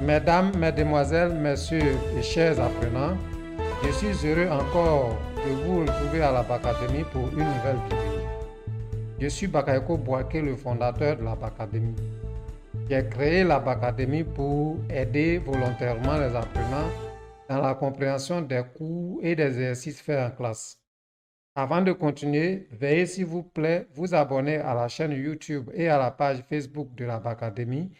Mesdames, Mesdemoiselles, Messieurs et chers apprenants, je suis heureux encore de vous retrouver à la Bacadémie pour une nouvelle vidéo. Je suis Bakayoko Boaké, le fondateur de la Bacadémie. J'ai créé la Bacadémie pour aider volontairement les apprenants dans la compréhension des cours et des exercices faits en classe. Avant de continuer, veuillez s'il vous plaît vous abonner à la chaîne YouTube et à la page Facebook de la Bacadémie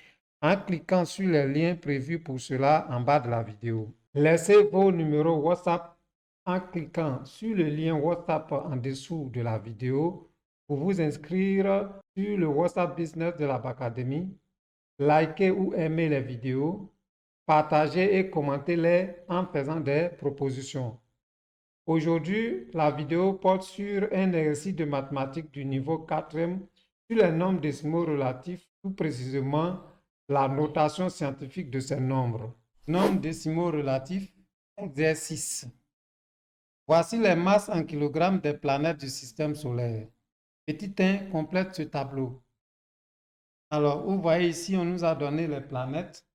en cliquant sur les liens prévus pour cela en bas de la vidéo. Laissez vos numéros WhatsApp en cliquant sur le lien WhatsApp en dessous de la vidéo pour vous inscrire sur le WhatsApp Business de la Bacadémie. Likez ou aimez les vidéos, partagez et commentez-les en faisant des propositions. Aujourd'hui, la vidéo porte sur un exercice de mathématiques du niveau 4e sur les nombres décimaux relatifs, plus précisément la notation scientifique de ces nombres. Nombres décimaux relatifs, exercice. Voici les masses en kilogrammes des planètes du système solaire. Petit 1 complète ce tableau. Alors, vous voyez ici, on nous a donné les planètes,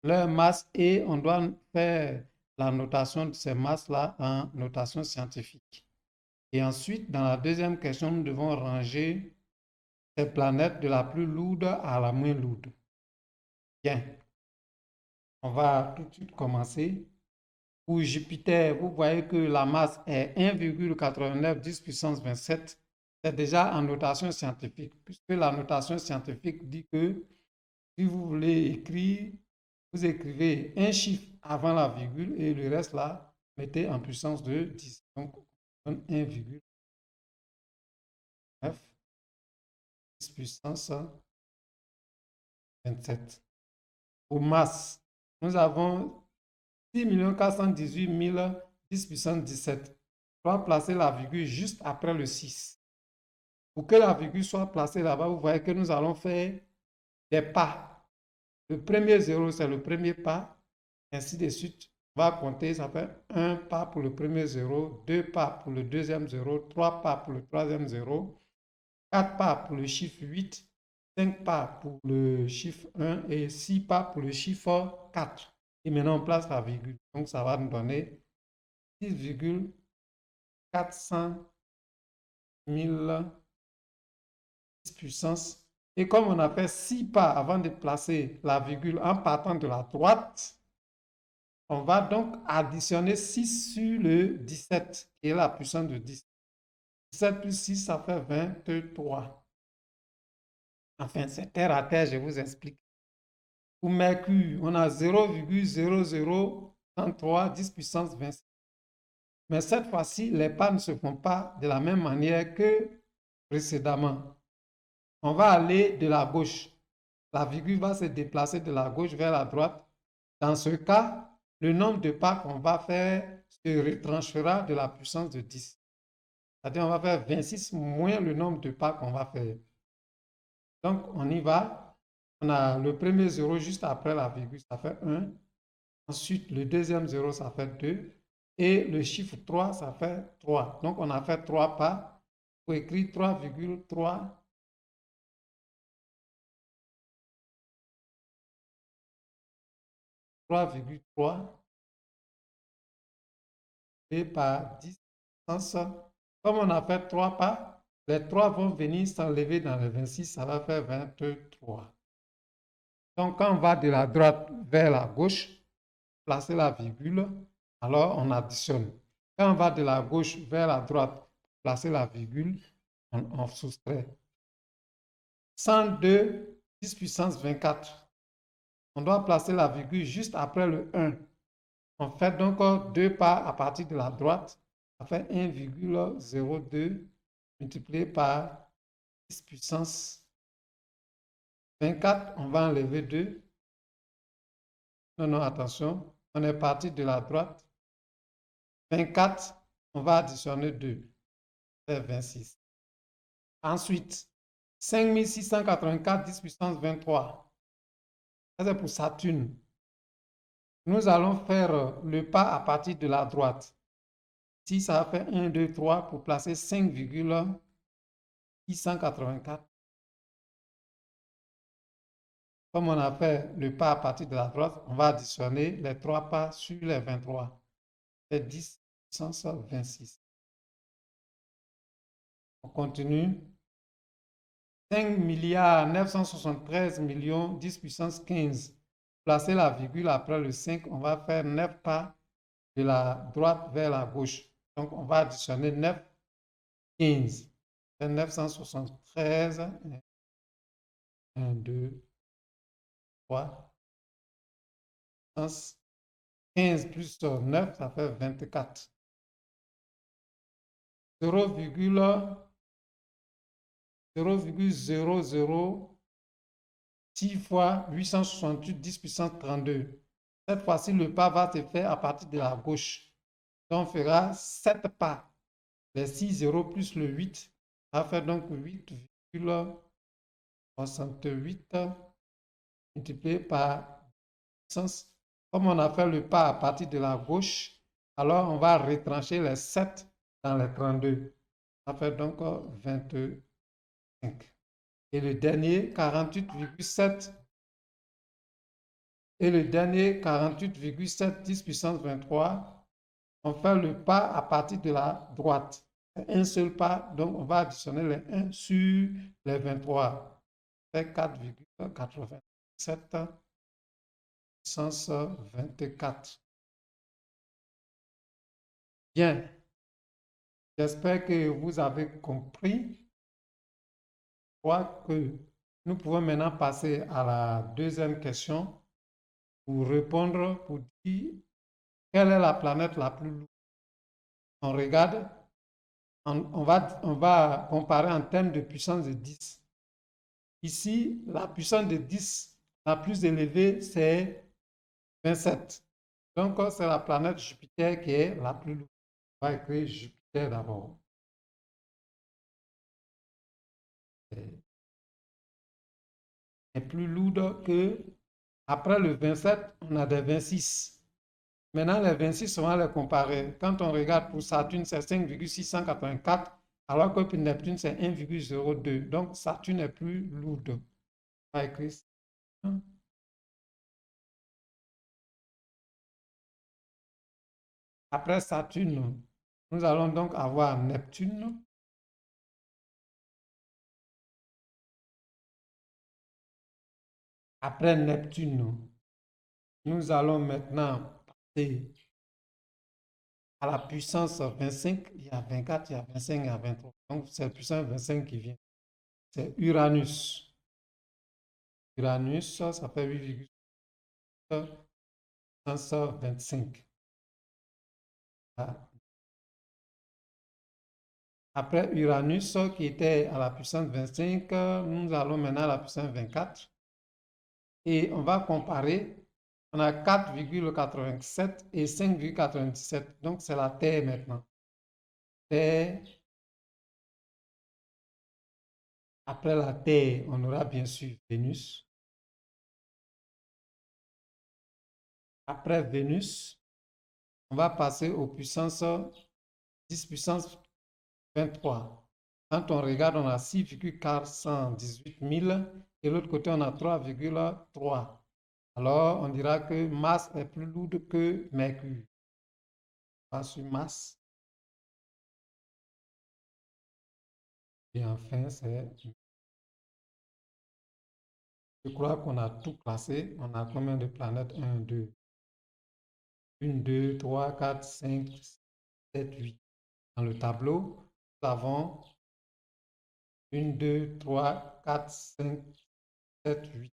leur masse et on doit faire la notation de ces masses-là en notation scientifique. Et ensuite, dans la deuxième question, nous devons ranger ces planètes de la plus lourde à la moins lourde. Bien, on va tout de suite commencer. Pour Jupiter, vous voyez que la masse est 1,89 10 puissance 27. C'est déjà en notation scientifique, puisque la notation scientifique dit que si vous voulez écrire, vous écrivez un chiffre avant la virgule et le reste là, mettez en puissance de 10. Donc, on donne 1,9 10 puissance 27. Pour masse, nous avons 6 418 000 10 puissance 17. On va placer la virgule juste après le 6. Pour que la virgule soit placée là-bas, vous voyez que nous allons faire des pas. Le premier zéro, c'est le premier pas, ainsi de suite. On va compter, ça fait un pas pour le premier zéro, deux pas pour le deuxième zéro, trois pas pour le troisième zéro, quatre pas pour le chiffre 8, 5 pas pour le chiffre 1 et 6 pas pour le chiffre 4. Et maintenant, on place la virgule. Donc, ça va nous donner 6,400 000 puissance. Et comme on a fait 6 pas avant de placer la virgule en partant de la droite, on va donc additionner 6 sur le 17, qui est la puissance de 10. 17 plus 6, ça fait 23. Enfin, c'est terre à terre, je vous explique. Pour Mercure, on a 0,0033 10 puissance 26. Mais cette fois-ci, les pas ne se font pas de la même manière que précédemment. On va aller de la gauche. La virgule va se déplacer de la gauche vers la droite. Dans ce cas, le nombre de pas qu'on va faire se retranchera de la puissance de 10. C'est-à-dire on va faire 26 moins le nombre de pas qu'on va faire. Donc, on y va. On a le premier zéro juste après la virgule, ça fait 1. Ensuite, le deuxième zéro, ça fait 2. Et le chiffre 3, ça fait 3. Donc, on a fait 3 pas. Pour écrire 3,3. 3,3 et par 10 puissance. Comme on a fait 3 pas, les 3 vont venir s'enlever dans les 26, ça va faire 23. Donc, quand on va de la droite vers la gauche, placer la virgule, alors on additionne. Quand on va de la gauche vers la droite, placer la virgule, on soustrait. 102, 10 puissance 24. On doit placer la virgule juste après le 1. On fait donc 2 pas à partir de la droite. Ça fait 1,02 multiplié par 10 puissance 24. On va enlever 2. Non, attention. On est parti de la droite. 24, on va additionner 2. Ça fait 26. Ensuite, 5684 10 puissance 23. Ça, c'est pour Saturne. Nous allons faire le pas à partir de la droite. Ici, ça va faire 1, 2, 3 pour placer 5,684. comme on a fait le pas à partir de la droite, on va additionner les 3 pas sur les 23. C'est 10 puissance 26. On continue. 5 milliards 973 millions 10 puissance 15. Placez la virgule après le 5, on va faire 9 pas de la droite vers la gauche. Donc, on va additionner 9, 15. C'est 973. 1, 2, 3. 15 plus 9, ça fait 24. 0,006 fois 868 10 puissance 32. Cette fois-ci, le pas va se faire à partir de la gauche. Donc, on fera 7 pas. Les 6 0 plus le 8, ça fait donc 8,68 multiplié par puissance. Comme on a fait le pas à partir de la gauche, alors on va retrancher les 7 dans les 32. Ça fait donc 25. Et le dernier, 48,7. Et le dernier, 48,7 10 puissance 23. On fait le pas à partir de la droite. Un seul pas, donc on va additionner les 1 sur les 23. C'est 4,87 puissance 24. Bien. J'espère que vous avez compris. Je crois que nous pouvons maintenant passer à la deuxième question pour répondre, pour dire quelle est la planète la plus lourde. On regarde, on va comparer en termes de puissance de 10. Ici, la puissance de 10 la plus élevée, c'est 27. Donc, c'est la planète Jupiter qui est la plus lourde. On va écrire Jupiter d'abord. Est plus lourde que, après le 27, on a des 26. Maintenant, les 26, on va les comparer. Quand on regarde pour Saturne, c'est 5,684, alors que pour Neptune, c'est 1,02. Donc, Saturne est plus lourde. On va écrire ça. Après Saturne, nous allons donc avoir Neptune. Après Neptune, nous allons maintenant passer à la puissance 25. Il y a 24, il y a 25, il y a 23. Donc, c'est la puissance 25 qui vient. C'est Uranus. Uranus, ça fait 8,25. Après Uranus, qui était à la puissance 25, nous allons maintenant à la puissance 24. Et on va comparer. On a 4,87 et 5,97. Donc, c'est la Terre maintenant. Terre. Après la Terre, on aura bien sûr Vénus. Après Vénus, on va passer aux puissances 10 puissance 23. Quand on regarde, on a 6,418 000 et l'autre côté, on a 3,3. Alors, on dira que Mars est plus lourde que Mercure. On va sur Mars. Et enfin, c'est... Je crois qu'on a tout classé. On a combien de planètes? 1, 2. 1, 2, 3, 4, 5, 7, 8. Dans le tableau, nous avons 1, 2, 3, 4, 5, 7, 8.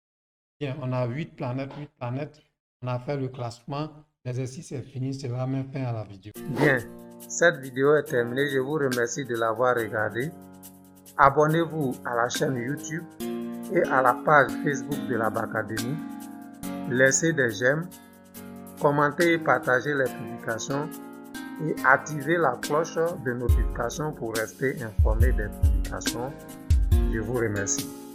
Bien, on a 8 planètes, 8 planètes. On a fait le classement. L'exercice est fini, c'est la même fin à la vidéo. Bien, cette vidéo est terminée. Je vous remercie de l'avoir regardée. Abonnez-vous à la chaîne YouTube et à la page Facebook de la Bacadémie. Laissez des j'aime, commentez et partagez les publications et activez la cloche de notification pour rester informé des publications. Je vous remercie.